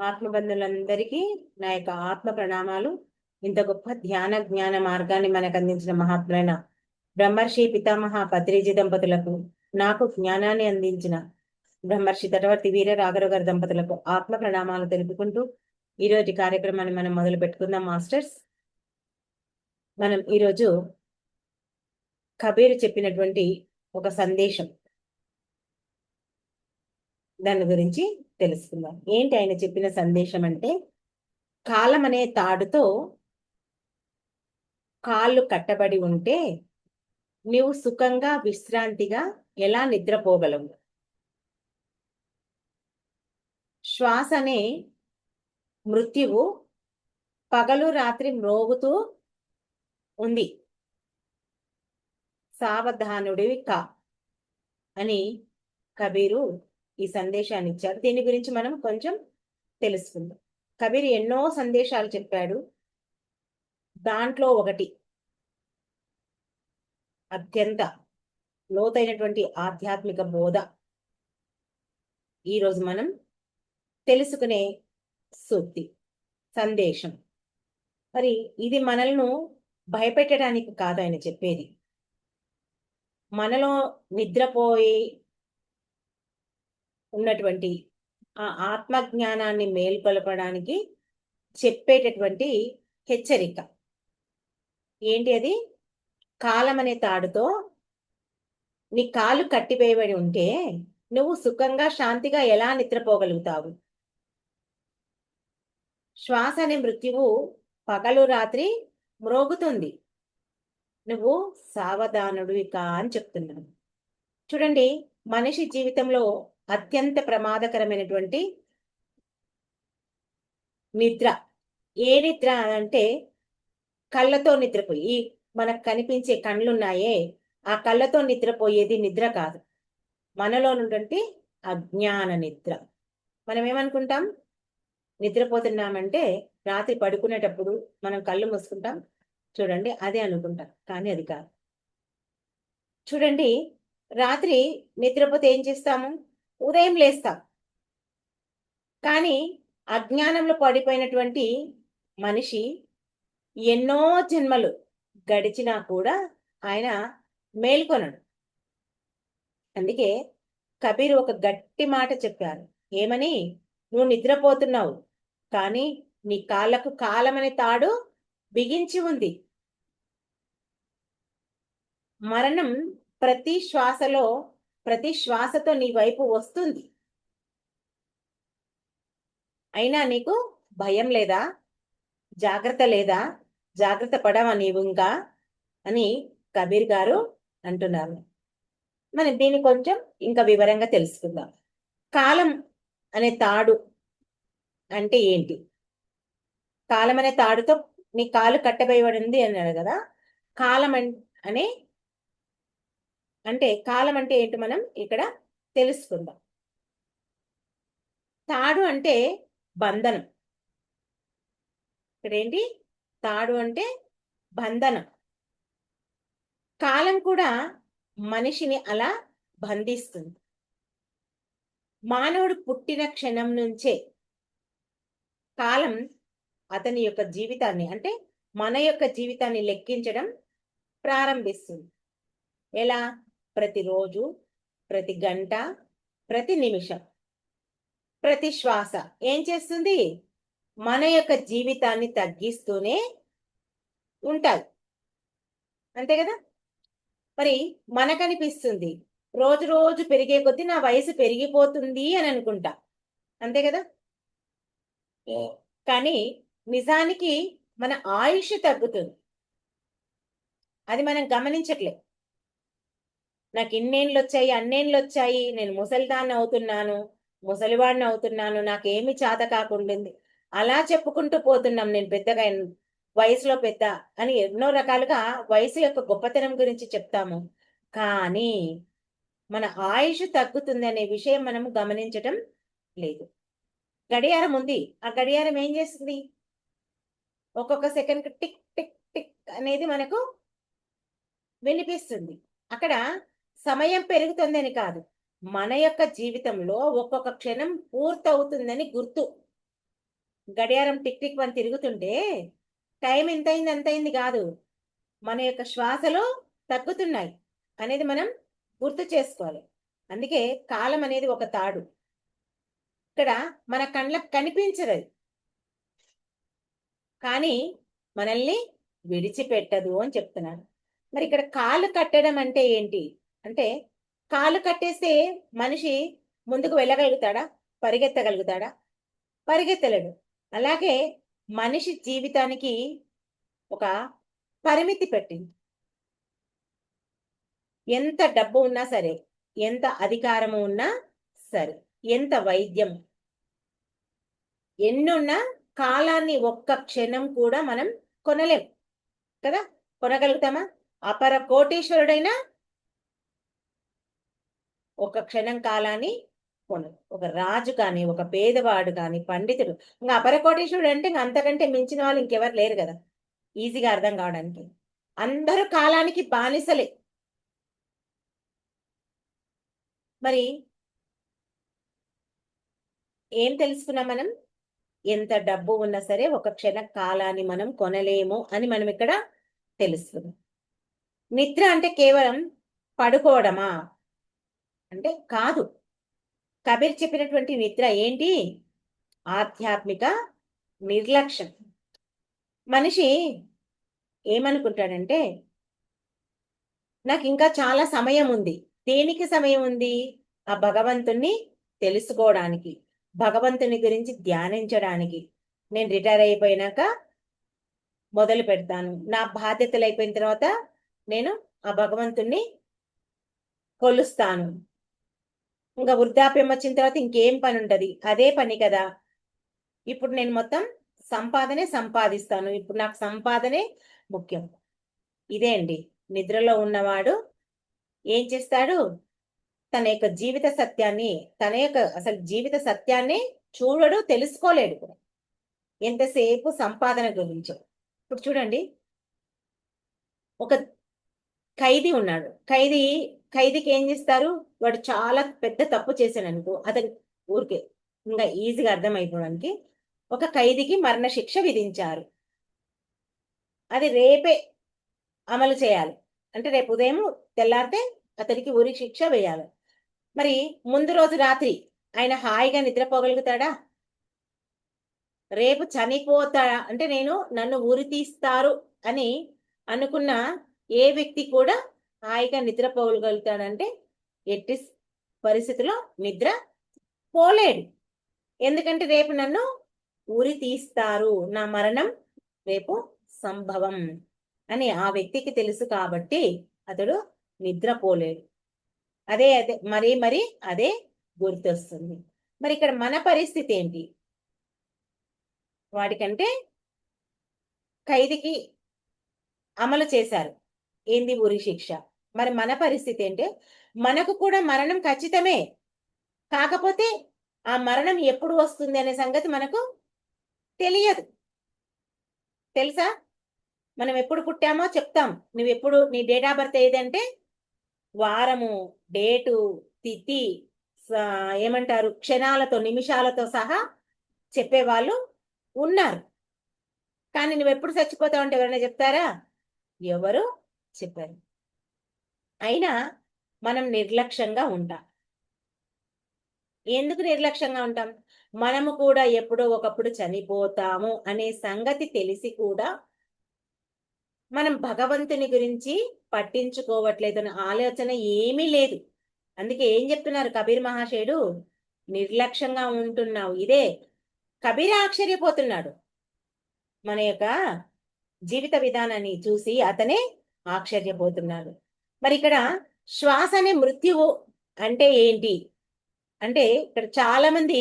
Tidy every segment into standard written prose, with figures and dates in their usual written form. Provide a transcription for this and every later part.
ఆత్మబంధులందరికీ నా యొక్క ఆత్మ ప్రణామాలు. ఇంత గొప్ప ధ్యాన జ్ఞాన మార్గాన్ని మనకు అందించిన మహాత్ములైన బ్రహ్మర్షి పితామహ పత్రిజీ దంపతులకు, నాకు జ్ఞానాన్ని అందించిన బ్రహ్మర్షి తటవర్తి వీర రాఘవ గారి దంపతులకు ఆత్మ ప్రణామాలు తెలుపుకుంటూ ఈరోజు కార్యక్రమాన్ని మనం మొదలు పెట్టుకుందాం. మాస్టర్స్, మనం ఈరోజు కబీర్ చెప్పినటువంటి ఒక సందేశం, దాని గురించి తెలుసుకుందాం. ఏంటి ఆయన చెప్పిన సందేశం అంటే, కాలం అనే తాడుతో కాళ్ళు కట్టబడి ఉంటే నీవు సుఖంగా విశ్రాంతిగా ఎలా నిద్రపోగలవు? శ్వాస అనే మృత్యువు పగలు రాత్రి మ్రోగుతూ ఉంది, సావధానుడివి కా అని కబీరు ఈ సందేశాన్ని ఇచ్చారు. దీని గురించి మనం కొంచెం తెలుసుకుందాం. కబీర్ ఎన్నో సందేశాలు చెప్పాడు. దాంట్లో ఒకటి అత్యంత లోతైనటువంటి ఆధ్యాత్మిక బోధ ఈరోజు మనం తెలుసుకునే సూక్తి, సందేశం. మరి ఇది మనల్ని భయపెట్టడానికి కాదు ఆయన చెప్పేది. మనలో నిద్రపోయి ఉన్నటువంటి ఆ ఆత్మజ్ఞానాన్ని మేల్కొల్పడానికి చెప్పేటటువంటి హెచ్చరిక. ఏంటి అది? కాలం అనే తాడుతో నీ కాలు కట్టివేయబడి ఉంటే నువ్వు సుఖంగా శాంతిగా ఎలా నిద్రపోగలుగుతావు? శ్వాస అనే మృత్యువు పగలు రాత్రి మ్రోగుతుంది, నువ్వు సావధానుడివి కా అని చెప్తున్నాను. చూడండి, మనిషి జీవితంలో అత్యంత ప్రమాదకరమైనటువంటి నిద్ర. ఏ నిద్ర అంటే కళ్ళతో నిద్రపోయి, మనకు కనిపించే కళ్ళున్నాయే, ఆ కళ్ళతో నిద్రపోయేది నిద్ర కాదు. మనలో నుండి అజ్ఞాన నిద్ర. మనం ఏమనుకుంటాం? నిద్రపోతున్నామంటే రాత్రి పడుకునేటప్పుడు మనం కళ్ళు మూసుకుంటాం చూడండి, అదే అనుకుంటాం, కానీ అది కాదు. చూడండి, రాత్రి నిద్రపోతే ఏం చేస్తాము? ఉదయం లేస్తాం. కానీ అజ్ఞానంలో పడిపోయినటువంటి మనిషి ఎన్నో జన్మలు గడిచినా కూడా ఆయన మేల్కొనడు. అందుకే కబీర్ ఒక గట్టి మాట చెప్పారు. ఏమని? నువ్వు నిద్రపోతున్నావు, కానీ నీ కాళ్ళకు కాలమనే తాడు బిగించి ఉంది. మరణం ప్రతి శ్వాసలో, ప్రతి శ్వాసతో నీ వైపు వస్తుంది. అయినా నీకు భయం లేదా? జాగ్రత్త లేదా? జాగ్రత్త పడవా నీవు ఇంకా అని కబీర్ గారు అంటున్నారు. మనం దీన్ని కొంచెం ఇంకా వివరంగా తెలుసుకుందాం. కాలం అనే తాడు అంటే ఏంటి? కాలం అనే తాడుతో నీ కాలు కట్టబోయబడింది అన్నాడు కదా. కాలం అనే అంటే కాలం అంటే ఏంటి మనం ఇక్కడ తెలుసుకుందాం. తాడు అంటే బంధనం. ఇక్కడేంటి? తాడు అంటే బంధనం. కాలం కూడా మనిషిని అలా బంధిస్తుంది. మానవుడు పుట్టిన క్షణం నుంచే కాలం అతని యొక్క జీవితాన్ని, అంటే మన యొక్క జీవితాన్ని లెక్కించడం ప్రారంభిస్తుంది. ఎలా? ప్రతిరోజు, ప్రతి గంట, ప్రతి నిమిషం, ప్రతి శ్వాస ఏం చేస్తుంది? మన యొక్క జీవితాన్ని తగ్గిస్తూనే ఉంటాయి, అంతే కదా. మరి మనకనిపిస్తుంది రోజు రోజు పెరిగే కొద్దీ నా వయసు పెరిగిపోతుంది అని అనుకుంటా, అంతే కదా. కానీ నిజానికి మన ఆయుష్ తగ్గుతుంది, అది మనం గమనించట్లేదు. నాకు ఇన్నేళ్ళు వచ్చాయి, అన్నేళ్ళు వచ్చాయి, నేను ముసలిదాన్ని అవుతున్నాను, ముసలివాడిని అవుతున్నాను, నాకేమి చేత కాకుండా అలా చెప్పుకుంటూ పోతున్నాం. నేను పెద్దగా వయసులో పెద్ద అని ఎన్నో రకాలుగా వయసు యొక్క గొప్పతనం గురించి చెప్తాము, కానీ మన ఆయుష్ తగ్గుతుంది అనే విషయం మనం గమనించటం లేదు. గడియారం ఉంది, ఆ గడియారం ఏం చేస్తుంది? ఒక్కొక్క సెకండ్ టిక్ టిక్ టిక్ అనేది మనకు వినిపిస్తుంది. అక్కడ సమయం పెరుగుతుందని కాదు, మన యొక్క జీవితంలో ఒక్కొక్క క్షణం పూర్తవుతుందని గుర్తు. గడియారం టిక్ టిక్ అని తిరుగుతుంటే టైం ఎంతైంది అంతైంది కాదు, మన యొక్క శ్వాసలు తగ్గుతున్నాయి అనేది మనం గుర్తు చేసుకోవాలి. అందుకే కాలం అనేది ఒక తాడు. ఇక్కడ మన కళ్ళకు కనిపించదు అది, కానీ మనల్ని విడిచిపెట్టదు అని చెప్తున్నాడు. మరి ఇక్కడ కాలు కట్టడం అంటే ఏంటి అంటే, కాలు కట్టేస్తే మనిషి ముందుకు వెళ్ళగలుగుతాడా? పరిగెత్తగలుగుతాడా? పరిగెత్తలేడు. అలాగే మనిషి జీవితానికి ఒక పరిమితి పెట్టింది. ఎంత డబ్బు ఉన్నా సరే, ఎంత అధికారము ఉన్నా సరే, ఎంత వైద్యం ఎన్నున్నా కాలాన్ని ఒక్క క్షణం కూడా మనం కొనలేం కదా. కొనగలుగుతామా? అపర కోటీశ్వరుడైనా ఒక క్షణం కాలాన్ని కొనరు. ఒక రాజు కానీ, ఒక పేదవాడు కానీ, పండితుడు, ఇంకా అపర కోటీశ్వరుడు అంటే ఇంకా అంతకంటే మించిన వాళ్ళు ఇంకెవరు లేరు కదా, ఈజీగా అర్థం కావడానికి. అందరూ కాలానికి బానిసలే. మరి ఏం తెలుసుకున్నాం మనం? ఎంత డబ్బు ఉన్నా సరే ఒక క్షణ కాలాన్ని మనం కొనలేము అని మనం ఇక్కడ తెలుసుకున్నాం. నిద్ర అంటే కేవలం పడుకోవడమా అంటే కాదు. కబీర్ చెప్పినటువంటి నిద్ర ఏంటి? ఆధ్యాత్మిక నిర్లక్ష్యం. మనిషి ఏమనుకుంటాడంటే, నాకు ఇంకా చాలా సమయం ఉంది. దేనికి సమయం ఉంది? ఆ భగవంతుణ్ణి తెలుసుకోవడానికి, భగవంతుని గురించి ధ్యానించడానికి. నేను రిటైర్ అయిపోయినాక మొదలు పెడతాను, నా బాధ్యతలు అయిపోయిన తర్వాత నేను ఆ భగవంతుణ్ణి కొలుస్తాను. ఇంకా వృద్ధాప్యం వచ్చిన తర్వాత ఇంకేం పని ఉంటది? అదే పని కదా. ఇప్పుడు నేను మొత్తం సంపాదిస్తాను, ఇప్పుడు నాకు సంపాదనే ముఖ్యం. ఇదే అండి, నిద్రలో ఉన్నవాడు ఏం చేస్తాడు? తన యొక్క జీవిత సత్యాన్ని, తన యొక్క అసలు జీవిత సత్యాన్ని చూడడు, తెలుసుకోలేడు కూడా. ఎంతసేపు సంపాదన గురించి. ఇప్పుడు చూడండి, ఒక ఖైదీ ఉన్నాడు. ఖైదీకి ఏం చేస్తారు? వాడు చాలా పెద్ద తప్పు చేశాడు అనుకో, అతని ఊరికే ఇంకా ఈజీగా అర్థమైపోవడానికి ఒక ఖైదీకి మరణ శిక్ష విధించారు. అది రేపే అమలు చేయాలి. అంటే రేపు ఉదయం తెల్లారితే అతనికి ఉరి శిక్ష వేయాలి. మరి ముందు రోజు రాత్రి ఆయన హాయిగా నిద్రపోగలుగుతాడా? రేపు చనిపోతాడా అంటే నన్ను ఉరి తీస్తారు అని అనుకున్న ఏ వ్యక్తి కూడా హాయిగా నిద్రపోగలుగుతాడంటే ఎట్టి పరిస్థితిలో నిద్ర పోలేడు. ఎందుకంటే రేపు నన్ను ఉరి తీస్తారు, నా మరణం రేపు సంభవం అని ఆ వ్యక్తికి తెలుసు కాబట్టి అతడు నిద్రపోలేడు. అదే అదే మరి అదే గుర్తొస్తుంది. మరి ఇక్కడ మన పరిస్థితి ఏంటి? వాడికంటే ఖైదీకి అమలు చేశారు ఏంది? ఉరి శిక్ష. మరి మన పరిస్థితి ఏంటి? మనకు కూడా మరణం ఖచ్చితమే, కాకపోతే ఆ మరణం ఎప్పుడు వస్తుంది అనే సంగతి మనకు తెలియదు. తెలుసా? మనం ఎప్పుడు పుట్టామో చెప్తాం. నువ్వెప్పుడు, నీ డేట్ ఆఫ్ బర్త్ ఏదంటే వారము, డేటు, తిథి, ఏమంటారు, క్షణాలతో నిమిషాలతో సహా చెప్పేవాళ్ళు ఉన్నారు. కానీ నువ్వెప్పుడు చచ్చిపోతావు అంటే ఎవరైనా చెప్తారా? ఎవరు చెప్పారు. అయినా మనం నిర్లక్ష్యంగా ఉంటాం. ఎందుకు నిర్లక్ష్యంగా ఉంటాం? మనము కూడా ఎప్పుడో ఒకప్పుడు చనిపోతాము అనే సంగతి తెలిసి కూడా మనం భగవంతుని గురించి పట్టించుకోవట్లేదు అనే ఆలోచన ఏమీ లేదు. అందుకే ఏం చెప్తున్నారు కబీర్ మహాశయుడు? నిర్లక్ష్యంగా ఉంటున్నావు. ఇదే కబీర్ ఆశ్చర్యపోతున్నాడు. మన యొక్క జీవిత విధానాన్ని చూసి అతనే ఆశ్చర్యపోతున్నాడు. మరి ఇక్కడ శ్వాసనే మృత్యువు అంటే ఏంటి అంటే, ఇక్కడ చాలా మంది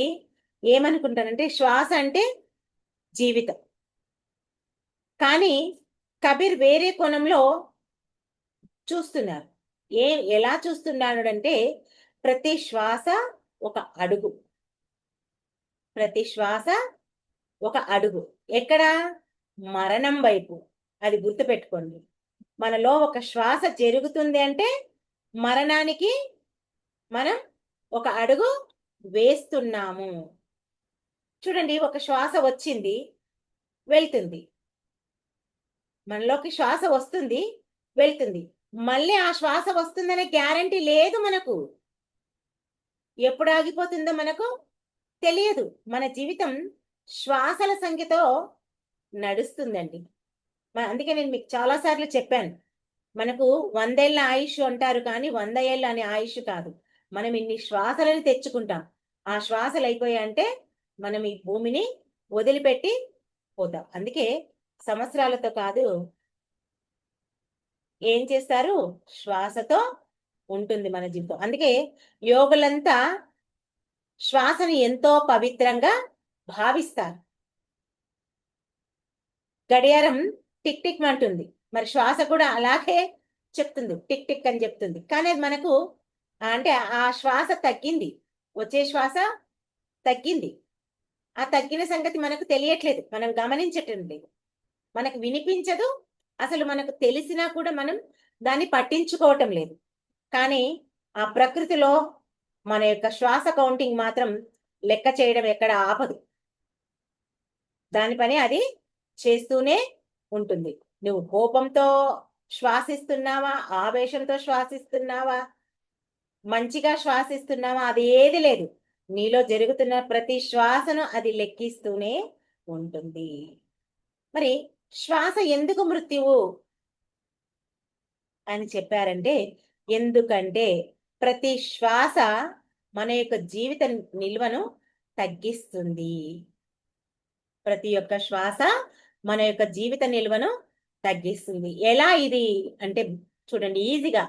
ఏమనుకుంటారంటే శ్వాస అంటే జీవితం. కానీ కబీర్ వేరే కోణంలో చూస్తున్నారు. ఎలా చూస్తున్నాడు అంటే, ప్రతి శ్వాస ఒక అడుగు, ప్రతి శ్వాస ఒక అడుగు. ఎక్కడ? మరణం వైపు. అది గుర్తుపెట్టుకోండి. మనలో ఒక శ్వాస జరుగుతుంది అంటే మరణానికి మనం ఒక అడుగు వేస్తున్నాము. చూడండి, ఒక శ్వాస వచ్చింది, వెళ్తుంది. మనలోకి శ్వాస వస్తుంది, వెళ్తుంది. మళ్ళీ ఆ శ్వాస వస్తుందనే గ్యారంటీ లేదు మనకు. ఎప్పుడు ఆగిపోతుందో మనకు తెలియదు. మన జీవితం శ్వాసల సంఖ్యతో నడుస్తుందండి. అందుకే నేను మీకు చాలా సార్లు చెప్పాను. మనకు 100 ఏళ్ల ఆయుష్ అంటారు కానీ 100 ఏళ్ళు అనే ఆయుష్ కాదు. మనం ఇన్ని శ్వాసలను తెచ్చుకుంటాం. ఆ శ్వాసలు అయిపోయాయంటే మనం ఈ భూమిని వదిలిపెట్టి పోతాం. అందుకే సంవత్సరాలతో కాదు, ఏం చేస్తారు, శ్వాసతో ఉంటుంది మన జీవితం. అందుకే యోగులంతా శ్వాసని ఎంతో పవిత్రంగా భావిస్తారు. గడియారం టిక్ టిక్ అంటుంది, మరి శ్వాస కూడా అలాగే చెప్తుంది, టిక్ టిక్ అని చెప్తుంది. కానీ అది మనకు అంటే ఆ శ్వాస తగ్గింది, వచ్చే శ్వాస తగ్గింది. ఆ తగ్గిన సంగతి మనకు తెలియట్లేదు, మనం గమనించటం లేదు, మనకు వినిపించదు. అసలు మనకు తెలిసినా కూడా మనం దాన్ని పట్టించుకోవటం లేదు. కానీ ఆ ప్రకృతిలో మన యొక్క శ్వాస కౌంటింగ్ మాత్రం లెక్క చేయడం ఎక్కడ ఆపదు. దాని పని అది చేస్తూనే ఉంటుంది. నువ్వు కోపంతో శ్వాసిస్తున్నావా, ఆవేశంతో శ్వాసిస్తున్నావా, మంచిగా శ్వాసిస్తున్నావా, అది ఏది లేదు. నీలో జరుగుతున్న ప్రతి శ్వాసను అది లెక్కిస్తూనే ఉంటుంది. మరి శ్వాస ఎందుకు మృత్యువు అని చెప్పారంటే, ఎందుకంటే ప్రతి శ్వాస మన యొక్క జీవిత నిల్వను తగ్గిస్తుంది. ప్రతి ఒక్క శ్వాస మన యొక్క జీవిత నిల్వను తగ్గిస్తుంది. ఎలా ఇది అంటే చూడండి, ఈజీగా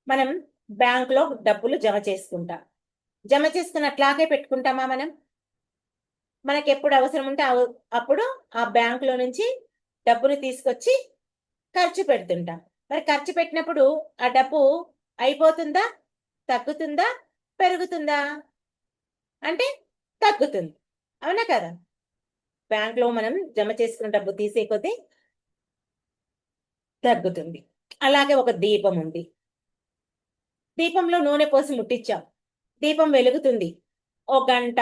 మనం బ్యాంకులో డబ్బులు జమ చేసుకుంటాం. జమ చేసుకుని అట్లాగే పెట్టుకుంటామా మనం? మనకి ఎప్పుడు అవసరం ఉంటే అప్పుడు ఆ బ్యాంకులో నుంచి డబ్బులు తీసుకొచ్చి ఖర్చు పెడుతుంటాం. మరి ఖర్చు పెట్టినప్పుడు ఆ డబ్బు అయిపోతుందా, తగ్గుతుందా, పెరుగుతుందా? అంటే తగ్గుతుంది. అవునా కదా? బ్యాంకులో మనం జమ చేసుకున్న డబ్బు తీసే కొద్దీ తగ్గుతుంది. అలాగే ఒక దీపం ఉంది. దీపంలో నూనె పోసి ముట్టించాం, దీపం వెలుగుతుంది. ఓ గంట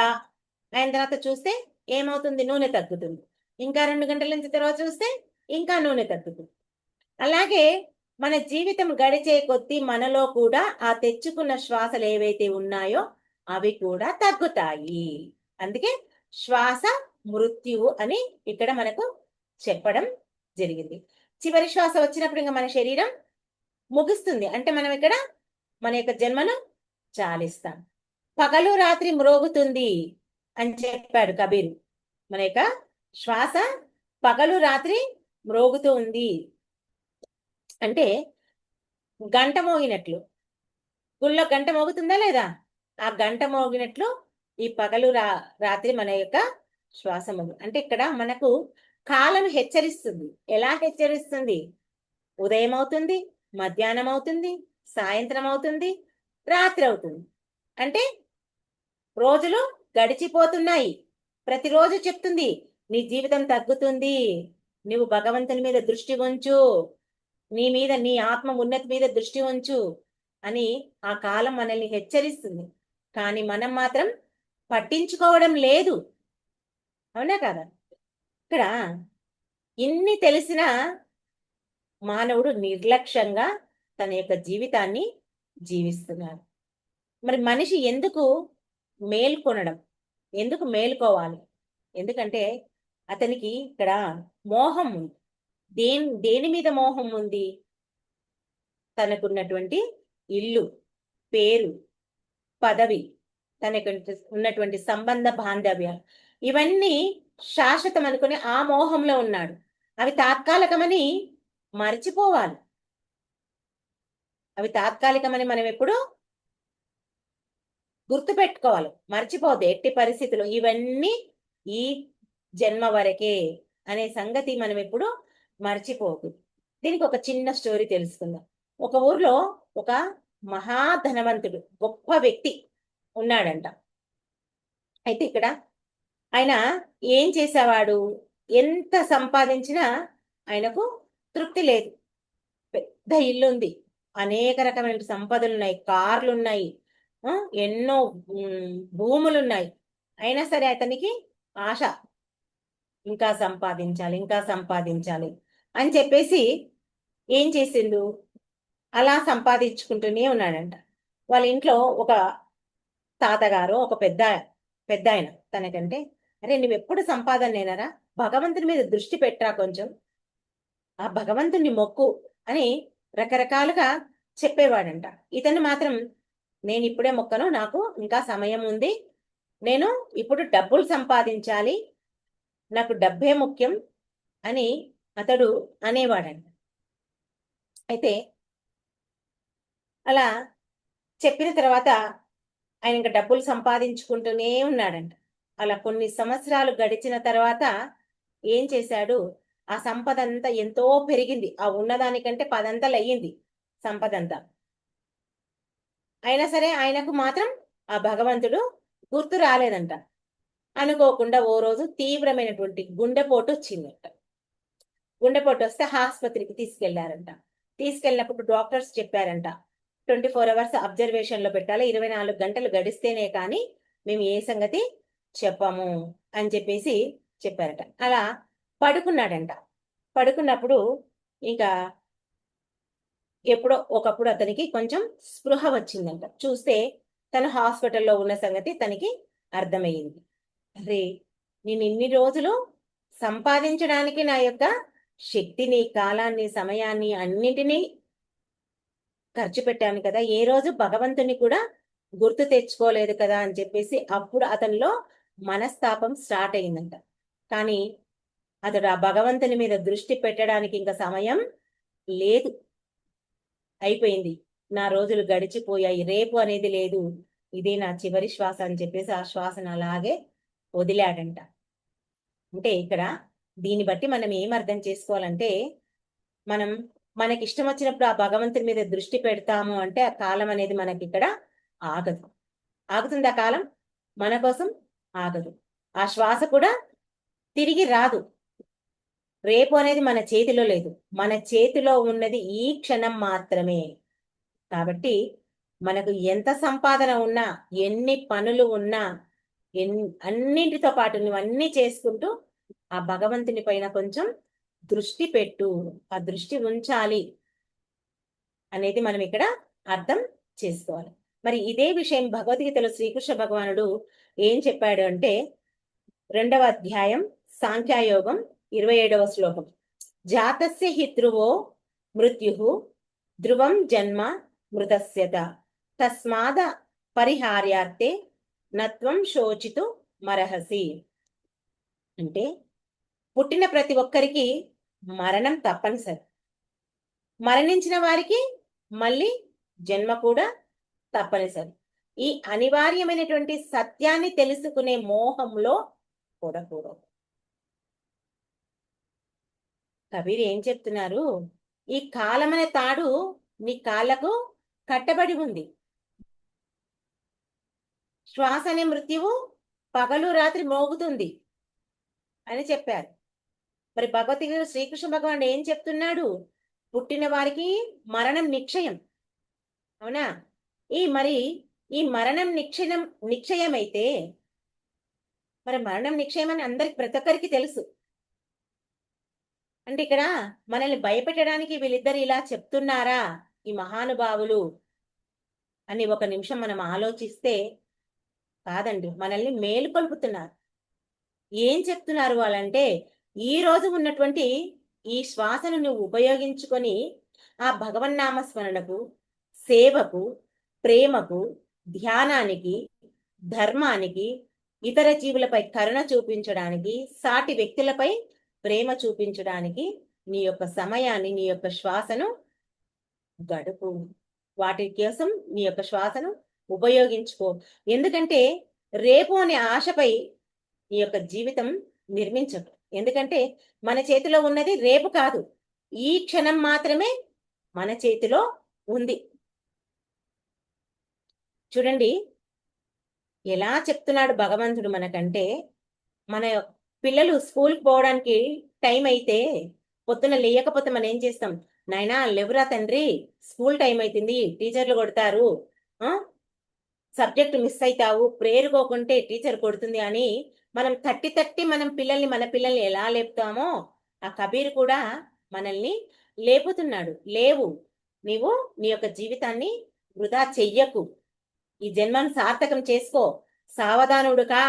అయిన తర్వాత చూస్తే ఏమవుతుంది? నూనె తగ్గుతుంది. ఇంకా 2 గంటల నుంచి తర్వాత చూస్తే ఇంకా నూనె తగ్గుతుంది. అలాగే మన జీవితం గడిచే కొద్దీ మనలో కూడా ఆ తెచ్చుకున్న శ్వాసలు ఏవైతే ఉన్నాయో అవి కూడా తగ్గుతాయి. అందుకే శ్వాస మృత్యువు అని ఇక్కడ మనకు చెప్పడం జరిగింది. చివరి శ్వాస వచ్చినప్పుడు ఇంకా మన శరీరం ముగుస్తుంది. అంటే మనం ఇక్కడ మన యొక్క జన్మను చాలిస్తాం. పగలు రాత్రి మ్రోగుతుంది అని చెప్పాడు కబీరు. మన యొక్క శ్వాస పగలు రాత్రి మ్రోగుతూ ఉంది అంటే గంట మోగినట్లు. గుళ్ళో గంట మోగుతుందా లేదా? ఆ గంట మోగినట్లు ఈ పగలు రాత్రి మన యొక్క శ్వాస మోగు. అంటే ఇక్కడ మనకు కాలం హెచ్చరిస్తుంది. ఎలా హెచ్చరిస్తుంది? ఉదయం అవుతుంది, మధ్యాహ్నం అవుతుంది, సాయంత్రం అవుతుంది, రాత్రి అవుతుంది. అంటే రోజులు గడిచిపోతున్నాయి. ప్రతిరోజు చెప్తుంది నీ జీవితం తగ్గుతుంది, నువ్వు భగవంతుని మీద దృష్టి ఉంచు, నీ మీద, నీ ఆత్మ ఉన్నతి మీద దృష్టి ఉంచు అని ఆ కాలం మనల్ని హెచ్చరిస్తుంది. కానీ మనం మాత్రం పట్టించుకోవడం లేదు. అవునా కదా? ఇక్కడ ఇన్ని తెలిసిన మానవుడు నిర్లక్ష్యంగా తన యొక్క జీవితాన్ని జీవిస్తున్నాడు. మరి మనిషి ఎందుకు మేల్కొనడం, ఎందుకు మేల్కోవాలి? ఎందుకంటే అతనికి ఇక్కడ మోహం ఉంది. దేని మీద మోహం ఉంది? తనకున్నటువంటి ఇల్లు, పేరు, పదవి, తనకు ఉన్నటువంటి సంబంధ బాంధవ్యాలు, ఇవన్నీ శాశ్వతం అనుకుని ఆ మోహంలో ఉన్నాడు. అవి తాత్కాలికమని మర్చిపోవాలి. అవి తాత్కాలికమని మనం ఎప్పుడు గుర్తుపెట్టుకోవాలి, మర్చిపోద్దు ఎట్టి పరిస్థితులు. ఇవన్నీ ఈ జన్మ వరకే అనే సంగతి మనం ఎప్పుడు మర్చిపోదు. దీనికి ఒక చిన్న స్టోరీ తెలుసుకుందాం. ఒక ఊర్లో ఒక మహాధనవంతుడు, గొప్ప వ్యక్తి ఉన్నాడంట. అయితే ఇక్కడ ఆయన ఏం చేసేవాడు? ఎంత సంపాదించినా ఆయనకు తృప్తి లేదు. పెద్ద ఇల్లు ఉంది, అనేక రకమైన సంపదలు ఉన్నాయి, కార్లు ఉన్నాయి, ఎన్నో భూములు ఉన్నాయి. అయినా సరే అతనికి ఆశ, ఇంకా సంపాదించాలి, ఇంకా సంపాదించాలి అని చెప్పేసి ఏం చేసిండు, అలా సంపాదించుకుంటూనే ఉన్నాడంట. వాళ్ళ ఇంట్లో ఒక తాతగారు, ఒక పెద్ద పెద్ద ఆయన తనకంటే, అరే నువ్వు ఎప్పుడు సంపాదనేనరా, భగవంతుని మీద దృష్టి పెట్టరా కొంచెం, ఆ భగవంతుని మొక్కు అని రకరకాలుగా చెప్పేవాడంట. ఇతను మాత్రం నేను ఇప్పుడే మొక్కను, నాకు ఇంకా సమయం ఉంది, నేను ఇప్పుడు డబ్బులు సంపాదించాలి, నాకు డబ్బే ముఖ్యం అని అతడు అనేవాడంట. అయితే అలా చెప్పిన తర్వాత ఆయన ఇంకా డబ్బులు సంపాదించుకుంటూనే ఉన్నాడంట. అలా కొన్ని సంవత్సరాలు గడిచిన తర్వాత ఏం చేశాడు, ఆ సంపద అంతా ఎంతో పెరిగింది. ఆ ఉన్నదానికంటే పదంతలు అయ్యింది సంపదంతా. అయినా సరే ఆయనకు మాత్రం ఆ భగవంతుడు గుర్తు రాలేదంట. అనుకోకుండా ఓ రోజు తీవ్రమైనటువంటి గుండెపోటు వచ్చిందంట. గుండెపోటు వస్తే ఆసుపత్రికి తీసుకెళ్లారంట. తీసుకెళ్ళినప్పుడు డాక్టర్స్ చెప్పారంట, 24 అవర్స్ అబ్జర్వేషన్ లో పెట్టాలి, 24 గంటలు గడిస్తేనే కానీ మేము ఏ సంగతి చెప్పము అని చెప్పేసి చెప్పారట. అలా పడుకున్నాడంట. పడుకున్నప్పుడు ఇంకా ఎప్పుడో ఒకప్పుడు అతనికి కొంచెం స్పృహ వచ్చిందంట. చూస్తే తను హాస్పిటల్లో ఉన్న సంగతి తనకి అర్థమయ్యింది. అరే నేను ఇన్ని రోజులు సంపాదించడానికి నా యొక్క శక్తిని, కాలాన్ని, సమయాన్ని అన్నింటినీ ఖర్చు పెట్టాను కదా, ఏ రోజు భగవంతుని కూడా గుర్తు తెచ్చుకోలేదు కదా అని చెప్పేసి అప్పుడు అతనిలో మనస్తాపం స్టార్ట్ అయిందంట. కానీ అతడు ఆ భగవంతుని మీద దృష్టి పెట్టడానికి ఇంకా సమయం లేదు, అయిపోయింది, నా రోజులు గడిచిపోయాయి, రేపు అనేది లేదు, ఇదే నా చివరి శ్వాస అని చెప్పేసి ఆ శ్వాసను అలాగే వదిలాడంట. అంటే ఇక్కడ దీన్ని బట్టి మనం ఏం అర్థం చేసుకోవాలంటే, మనం మనకి ఇష్టం వచ్చినప్పుడు ఆ భగవంతుని మీద దృష్టి పెడతాము అంటే ఆ కాలం అనేది మనకి ఇక్కడ ఆగదు. ఆగుతుంది ఆ కాలం మన కోసం? ఆగదు. ఆ శ్వాస కూడా తిరిగి రాదు. రేపు అనేది మన చేతిలో లేదు, మన చేతిలో ఉన్నది ఈ క్షణం మాత్రమే. కాబట్టి మనకు ఎంత సంపాదన ఉన్నా, ఎన్ని పనులు ఉన్నా, అన్నింటితో పాటు నువ్వు అన్ని చేసుకుంటూ ఆ భగవంతుని పైన కొంచెం దృష్టి పెట్టు, ఆ దృష్టి ఉంచాలి అనేది మనం ఇక్కడ అర్థం చేసుకోవాలి. మరి ఇదే విషయం భగవద్గీతలో శ్రీకృష్ణ భగవానుడు ఏం చెప్పాడు అంటే, 2వ అధ్యాయం సాంఖ్యాయోగం 27వ శ్లోకం, జాతస్య హి ధ్రువో మృత్యు ధ్రువం జన్మ మృతస్యత తస్మాద పరిహార్యార్థే నత్వం శోచితు మరహసి. అంటే పుట్టిన ప్రతి ఒక్కరికి మరణం తప్పనిసరి, మరణించిన వారికి మళ్ళీ జన్మ కూడా తప్పనిసరి. ఈ అనివార్యమైనటువంటి సత్యాన్ని తెలుసుకునే మోహంలో కూడకూడదు. కబీర్ ఏం చెప్తున్నారు, ఈ కాలమనే తాడు నీ కాళ్ళకు కట్టబడి ఉంది, శ్వాస అనే మృత్యువు పగలు రాత్రి మోగుతుంది అని చెప్పారు. మరి భగవద్గీత శ్రీకృష్ణ భగవానుడు ఏం చెప్తున్నాడు, పుట్టిన వారికి మరణం నిశ్చయం, అవునా? మరి ఈ మరణం నిశ్చయమైతే మరి మరణం నిశ్చయం అని అందరికి ప్రతి ఒక్కరికి తెలుసు. అంటే ఇక్కడ మనల్ని భయపెట్టడానికి వీళ్ళిద్దరు ఇలా చెప్తున్నారా ఈ మహానుభావులు అని ఒక నిమిషం మనం ఆలోచిస్తే, కాదండి, మనల్ని మేలుకొల్పుతున్నారు. ఏం చెప్తున్నారు వాళ్ళంటే, ఈ రోజు ఉన్నటువంటి ఈ శ్వాసను నువ్వు ఉపయోగించుకొని ఆ భగవన్నామ స్మరణకు, సేవకు, ప్రేమకు, ధ్యానానికి, ధర్మానికి, ఇతర జీవులపై కరుణ చూపించడానికి, సాటి వ్యక్తులపై ప్రేమ చూపించడానికి నీ యొక్క సమయాన్ని, నీ యొక్క శ్వాసను గడుపు. వాటి కోసం నీ యొక్క శ్వాసను ఉపయోగించుకో. ఎందుకంటే రేపు అనే ఆశపై నీ యొక్క జీవితం నిర్మించకు. ఎందుకంటే మన చేతిలో ఉన్నది రేపు కాదు, ఈ క్షణం మాత్రమే మన చేతిలో ఉంది. చూడండి ఎలా చెప్తున్నాడు భగవంతుడు మనకంటే, మన పిల్లలు స్కూల్కి పోవడానికి టైం అయితే పొద్దున లేయకపోతే మనం ఏం చేస్తాం, నాయనా లేవురా తండ్రి, స్కూల్ టైం అవుతుంది, టీచర్లు కొడతారు, సబ్జెక్ట్ మిస్ అవుతావు, ప్రేయర్ కోకుంటే టీచర్ కొడుతుంది అని మనం తట్టి మన పిల్లల్ని ఎలా లేపుతామో ఆ కబీర్ కూడా మనల్ని లేపుతున్నాడు. లేవు, నీవు నీ యొక్క జీవితాన్ని వృధా చెయ్యకు, ఈ జన్మను సార్థకం చేసుకో, సావధానుడుకా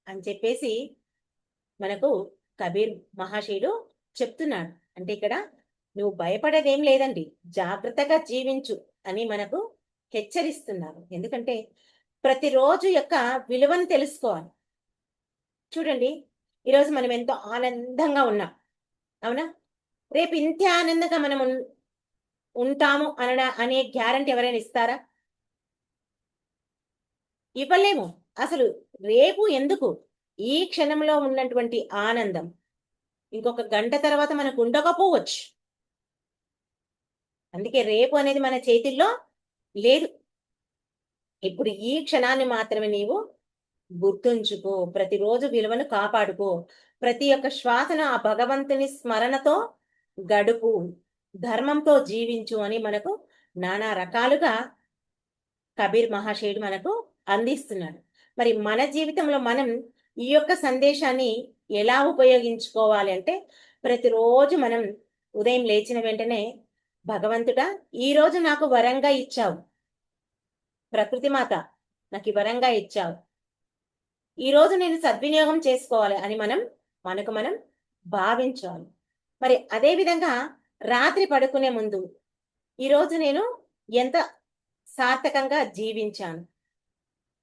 అని చెప్పేసి మనకు కబీర్ మహాశయుడు చెప్తున్నాడు. అంటే ఇక్కడ నువ్వు భయపడేదేం లేదండి, జాగ్రత్తగా జీవించు అని మనకు హెచ్చరిస్తున్నారు. ఎందుకంటే ప్రతిరోజు యొక్క విలువను తెలుసుకోవాలి. చూడండి, ఈరోజు మనం ఎంతో ఆనందంగా ఉన్నాం, అవునా? రేపు ఇంతే ఆనందంగా మనం ఉంటాము అనే గ్యారంటీ ఎవరైనా ఇస్తారా? ఇవ్వలేము. అసలు రేపు ఎందుకు? ఈ క్షణంలో ఉన్నటువంటి ఆనందం ఇంకొక గంట తర్వాత మనకు ఉండకపోవచ్చు. అందుకే రేపు అనేది మన చేతిల్లో లేదు. ఇప్పుడు ఈ క్షణాన్ని మాత్రమే నీవు గుర్తుంచుకో, ప్రతిరోజు విలువను కాపాడుకో, ప్రతి ఒక్క శ్వాసను ఆ భగవంతుని స్మరణతో గడుపు, ధర్మంతో జీవించు అని మనకు నానా రకాలుగా కబీర్ మహాశయుడు మనకు అందిస్తున్నాడు. మరి మన జీవితంలో మనం ఈ యొక్క సందేశాన్ని ఎలా ఉపయోగించుకోవాలి అంటే, ప్రతిరోజు మనం ఉదయం లేచిన వెంటనే భగవంతుడా, ఈరోజు నాకు వరంగా ఇచ్చావు, ప్రకృతి మాత నాకు ఈ వరంగా ఇచ్చావు, ఈరోజు నేను సద్వినియోగం చేసుకోవాలి అని మనం భావించాలి. మరి అదే విధంగా రాత్రి పడుకునే ముందు ఈరోజు నేను ఎంత సార్థకంగా జీవించాను,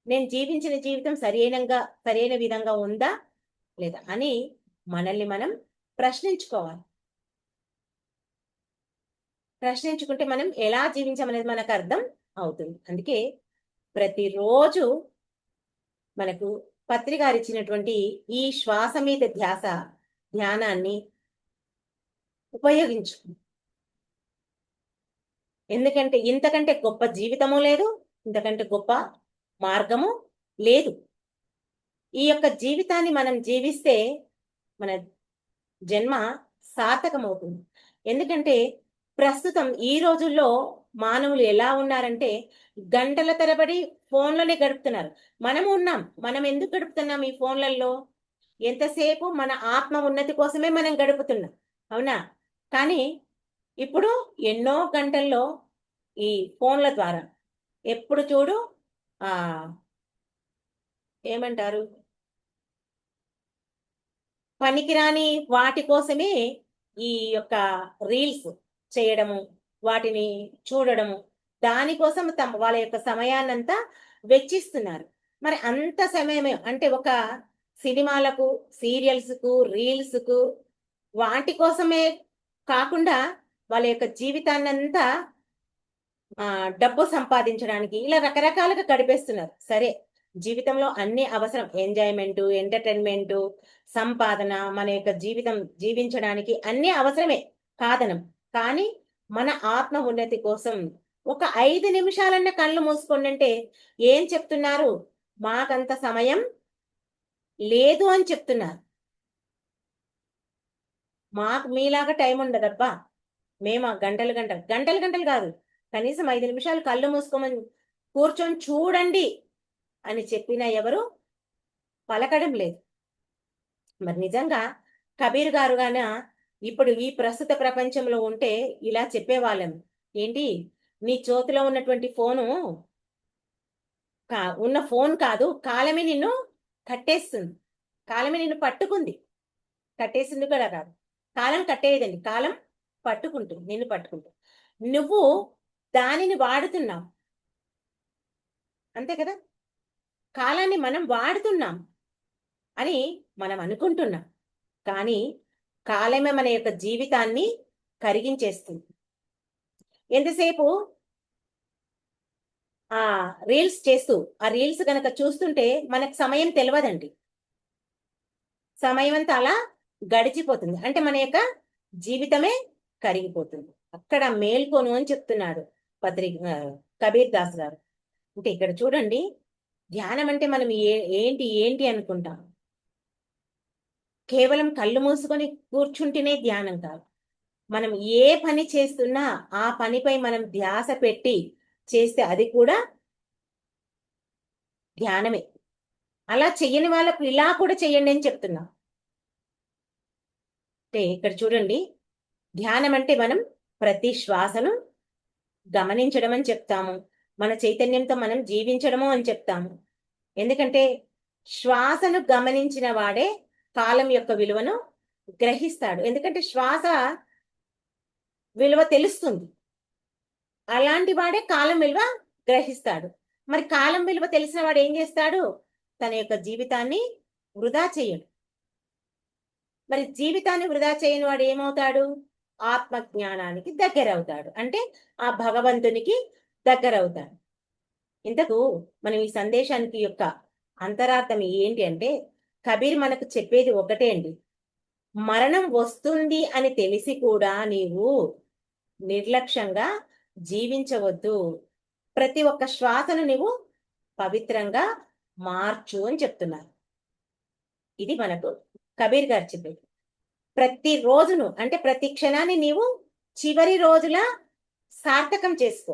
నేను జీవించిన జీవితం సరైన విధంగా ఉందా లేదా అని మనల్ని మనం ప్రశ్నించుకోవాలి. ప్రశ్నించుకుంటే మనం ఎలా జీవించామనేది మనకు అర్థం అవుతుంది. అందుకే ప్రతిరోజు మనకు పత్రి గారు ఇచ్చినటువంటి ఈ శ్వాస మీద ధ్యానాన్ని ఉపయోగించు. ఎందుకంటే ఇంతకంటే గొప్ప జీవితము లేదు, ఇంతకంటే గొప్ప మార్గము లేదు. ఈ యొక్క జీవితాన్ని మనం జీవిస్తే మన జన్మ సార్థకమవుతుంది. ఎందుకంటే ప్రస్తుతం ఈ రోజుల్లో మానవులు ఎలా ఉన్నారంటే గంటల తరబడి ఫోన్లోనే గడుపుతున్నారు. మనము ఉన్నాం, మనం ఎందుకు గడుపుతున్నాం ఈ ఫోన్లలో? ఎంతసేపు మన ఆత్మ ఉన్నతి కోసమే మనం గడుపుతున్నాం, అవునా? కానీ ఇప్పుడు ఎన్నో గంటల్లో ఈ ఫోన్ల ద్వారా ఎప్పుడు చూడు ఆ ఏమంటారు, పనికిరాని వాటి కోసమే ఈ యొక్క రీల్స్ చేయడము, వాటిని చూడడము, దానికోసం వాళ్ళ యొక్క సమయాన్నంతా వెచ్చిస్తున్నారు. మరి అంత సమయమే అంటే ఒక సినిమాలకు, సీరియల్స్కు, రీల్స్కు, వాటి కోసమే కాకుండా వాళ్ళ యొక్క జీవితాన్నంతా డబ్బు సంపాదించడానికి ఇలా రకరకాలుగా గడిపేస్తున్నారు. సరే, జీవితంలో అన్ని అవసరం, ఎంజాయ్మెంట్, ఎంటర్టైన్మెంట్, సంపాదన, మన యొక్క జీవితం జీవించడానికి అన్ని అవసరమే, కాదనం. కానీ మన ఆత్మ ఉన్నతి కోసం ఒక 5 నిమిషాలన్న కళ్ళు మూసుకోండి అంటే ఏం చెప్తున్నారు? మాకంత సమయం లేదు అని చెప్తున్నారు. మాకు మీలాగా టైం ఉండదబ్బా, మేము గంటలు గంటలు కాదు, కనీసం 5 నిమిషాలు కళ్ళు మూసుకోమని కూర్చొని చూడండి అని చెప్పినా ఎవరు పలకడం లేదు. మరి నిజంగా కబీర్ గారు గాన ఇప్పుడు ఈ ప్రస్తుత ప్రపంచంలో ఉంటే ఇలా చెప్పేవాళ్ళం. ఏంటి, నీ చేతిలో ఉన్నటువంటి ఫోను ఉన్న ఫోన్ కాదు, కాలమే నిన్ను కట్టేస్తుంది, కాలమే నిన్ను పట్టుకుంది. కట్టేసింది కూడా కాదు, కాలం కట్టేయదండి, కాలం పట్టుకుంటుంది, నిన్ను పట్టుకుంటుంది. నువ్వు దానిని వాడుతున్నావు, అంతే కదా? కాలాన్ని మనం వాడుతున్నాం అని మనం అనుకుంటున్నాం, కానీ కాలమే మన యొక్క జీవితాన్ని కరిగించేస్తుంది. ఎంతసేపు ఆ రీల్స్ చేస్తూ ఆ రీల్స్ కనుక చూస్తుంటే మనకు సమయం తెలియదండి, సమయం అంతా అలా గడిచిపోతుంది. అంటే మన యొక్క జీవితమే కరిగిపోతుంది. అక్కడ మేల్కొను అని చెప్తున్నాడు కబీర్ దాస్ గారు. అంటే ఇక్కడ చూడండి, ధ్యానం అంటే మనం ఏంటి అనుకుంటాం. కేవలం కళ్ళు మూసుకొని కూర్చుంటేనే ధ్యానం కాదు. మనం ఏ పని చేస్తున్నా ఆ పనిపై మనం ధ్యాస పెట్టి చేస్తే అది కూడా ధ్యానమే. అలా చెయ్యని వాళ్ళకు ఇలా కూడా చెయ్యండి అని చెప్తున్నా. అంటే ఇక్కడ చూడండి, ధ్యానం అంటే మనం ప్రతి శ్వాసను గమనించడం అని చెప్తాము. మన చైతన్యంతో మనం జీవించడము అని చెప్తాము. ఎందుకంటే శ్వాసను గమనించిన వాడే కాలం యొక్క విలువను గ్రహిస్తాడు. ఎందుకంటే శ్వాస విలువ తెలుస్తుంది. అలాంటి వాడే కాలం విలువ గ్రహిస్తాడు. మరి కాలం విలువ తెలిసిన వాడు ఏం చేస్తాడు? తన యొక్క జీవితాన్ని వృధా చేయడు. మరి జీవితాన్ని వృధా చేయని వాడు ఏమవుతాడు? ఆత్మ జ్ఞానానికి దగ్గర అవుతాడు. అంటే ఆ భగవంతునికి దగ్గర అవుతాడు. ఇంతకు మనం ఈ సందేశానికి యొక్క అంతరార్థం ఏంటి అంటే, కబీర్ మనకు చెప్పేది ఒకటే అండి. మరణం వస్తుంది అని తెలిసి కూడా నీవు నిర్లక్ష్యంగా జీవించవద్దు. ప్రతి ఒక్క శ్వాసను నీవు పవిత్రంగా మార్చు అని చెప్తున్నారు. ఇది మనకు కబీర్ గారు చెప్పేది. ప్రతి రోజును అంటే ప్రతి క్షణాన్ని నీవు చివరి రోజుల సార్థకం చేసుకో.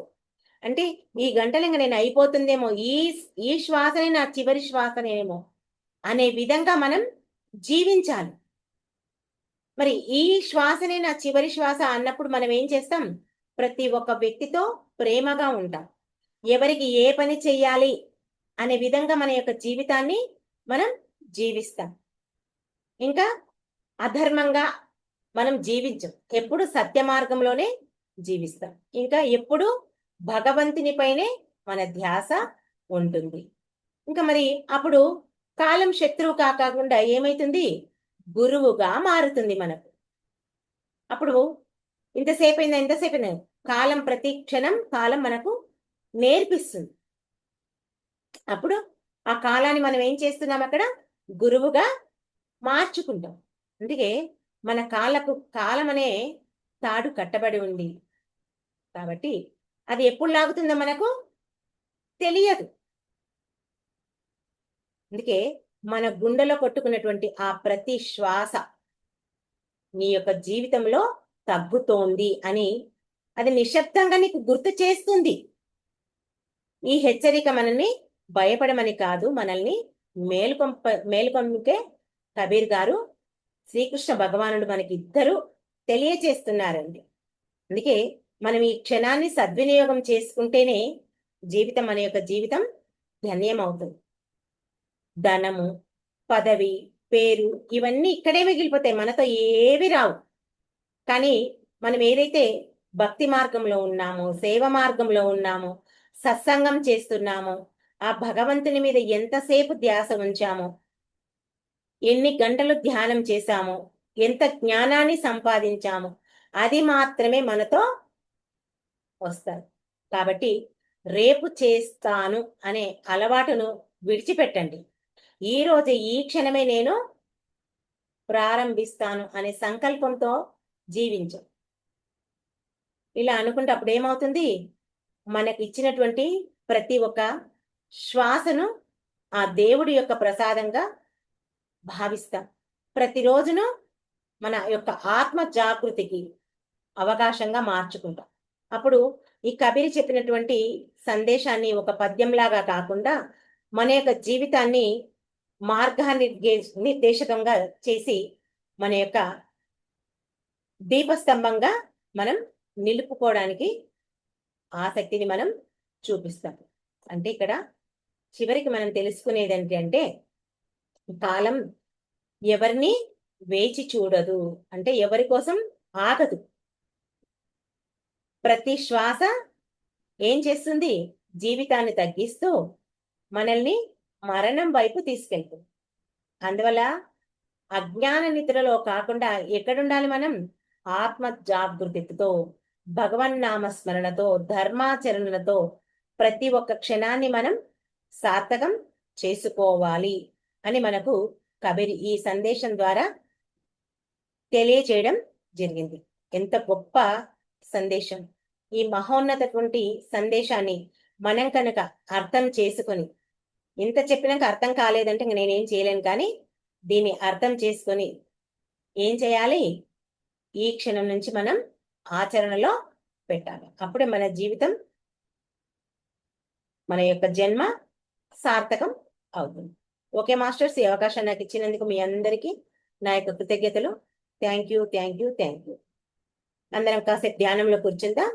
అంటే ఈ గంటలు నేను అయిపోతుందేమో, ఈ శ్వాసనే నా చివరి శ్వాసనేమో అనే విధంగా మనం జీవించాలి. మరి ఈ శ్వాసనే నా చివరి శ్వాస అన్నప్పుడు మనం ఏం చేస్తాం? ప్రతి ఒక్క వ్యక్తితో ప్రేమగా ఉంటాం. ఎవరికి ఏ పని చెయ్యాలి అనే విధంగా మన యొక్క జీవితాన్ని మనం జీవిస్తాం. ఇంకా అధర్మంగా మనం జీవించం. ఎప్పుడు సత్య మార్గంలోనే జీవిస్తాం. ఇంకా ఎప్పుడు భగవంతుని పైనే మన ధ్యాస ఉంటుంది. ఇంకా మరి అప్పుడు కాలం శత్రువు కాకుండా ఏమైతుంది? గురువుగా మారుతుంది మనకు. అప్పుడు ఇంతసేపు అయిందా? కాలం ప్రతి క్షణం కాలం మనకు నేర్పిస్తుంది. అప్పుడు ఆ కాలాన్ని మనం ఏం చేస్తున్నాం? అక్కడ గురువుగా మార్చుకుంటాం. అందుకే మన కాలం అనే తాడు కట్టబడి ఉంది కాబట్టి అది ఎప్పుడు లాగుతుందో మనకు తెలియదు. అందుకే మన గుండెలో కొట్టుకున్నటువంటి ఆ ప్రతి శ్వాస నీ యొక్క జీవితంలో తగ్గుతోంది అని అది నిశ్శబ్దంగా నీకు గుర్తు చేస్తుంది. ఈ హెచ్చరిక మనల్ని భయపడమని కాదు, మనల్ని మేలుకొంపే కబీర్ గారు, శ్రీకృష్ణ భగవానుడు మనకి ఇద్దరు తెలియచేస్తున్నారండి. అందుకే మనం ఈ క్షణాన్ని సద్వినియోగం చేసుకుంటేనే మన యొక్క జీవితం ధన్యమవుతుంది. ధనము, పదవి, పేరు ఇవన్నీ ఇక్కడే మిగిలిపోతాయి, మనతో ఏవి రావు. కానీ మనం ఏదైతే భక్తి మార్గంలో ఉన్నామో, సేవ మార్గంలో ఉన్నామో, సత్సంగం చేస్తున్నామో, ఆ భగవంతుని మీద ఎంతసేపు ధ్యాస ఉంచామో, ఎన్ని గంటలు ధ్యానం చేశామో, ఎంత జ్ఞానాన్ని సంపాదించామో అది మాత్రమే మనతో వస్తారు. కాబట్టి రేపు చేస్తాను అనే అలవాటును విడిచిపెట్టండి. ఈ రోజు ఈ క్షణమే నేను ప్రారంభిస్తాను అనే సంకల్పంతో జీవించు. ఇలా అనుకుంటే అప్పుడు ఏమవుతుంది? మనకి ఇచ్చినటువంటి ప్రతి ఒక్క శ్వాసను ఆ దేవుడి యొక్క ప్రసాదంగా భావిస్తాం. ప్రతిరోజును మన యొక్క ఆత్మ జాగృతికి అవకాశంగా మార్చుకుంటాం. అప్పుడు ఈ కబీర్ చెప్పినటువంటి సందేశాన్ని ఒక పద్యంలాగా కాకుండా మన యొక్క జీవితాన్ని నిర్దేశకంగా చేసి మన యొక్క దీపస్తంభంగా మనం నిలుపుకోవడానికి ఆసక్తిని మనం చూపిస్తాం. అంటే ఇక్కడ చివరికి మనం తెలుసుకునేది ఏంటంటే, కాలం ఎవరిని వేచి చూడదు, అంటే ఎవరి కోసం ఆగదు. ప్రతి శ్వాస ఏం చేస్తుంది? జీవితాన్ని తగ్గిస్తూ మనల్ని మరణం వైపు తీసుకెళ్తుంది. అందువల్ల అజ్ఞాన నిద్రలో కాకుండా ఎక్కడుండాలి మనం? ఆత్మ జాగృతితో, భగవన్నామ స్మరణతో, ధర్మాచరణలతో ప్రతి ఒక్క క్షణాన్ని మనం సార్థకం చేసుకోవాలి అని మనకు కబీర్ ఈ సందేశం ద్వారా తెలియచేయడం జరిగింది. ఎంత గొప్ప సందేశం! ఈ మహోన్నతటువంటి సందేశాన్ని మనం కనుక అర్థం చేసుకొని, ఇంత చెప్పినాక అర్థం కాలేదంటే నేనేం చేయలేను, కానీ దీన్ని అర్థం చేసుకొని ఏం చేయాలి? ఈ క్షణం నుంచి మనం ఆచరణలో పెట్టాలి. అప్పుడే మన జీవితం, మన యొక్క జన్మ సార్థకం అవుతుంది. ఓకే మాస్టర్స్, ఈ అవకాశం నాకు ఇచ్చినందుకు మీ అందరికీ నా యొక్క కృతజ్ఞతలు. Thank you. అందరం కాసేపు ధ్యానంలో కూర్చుందాం.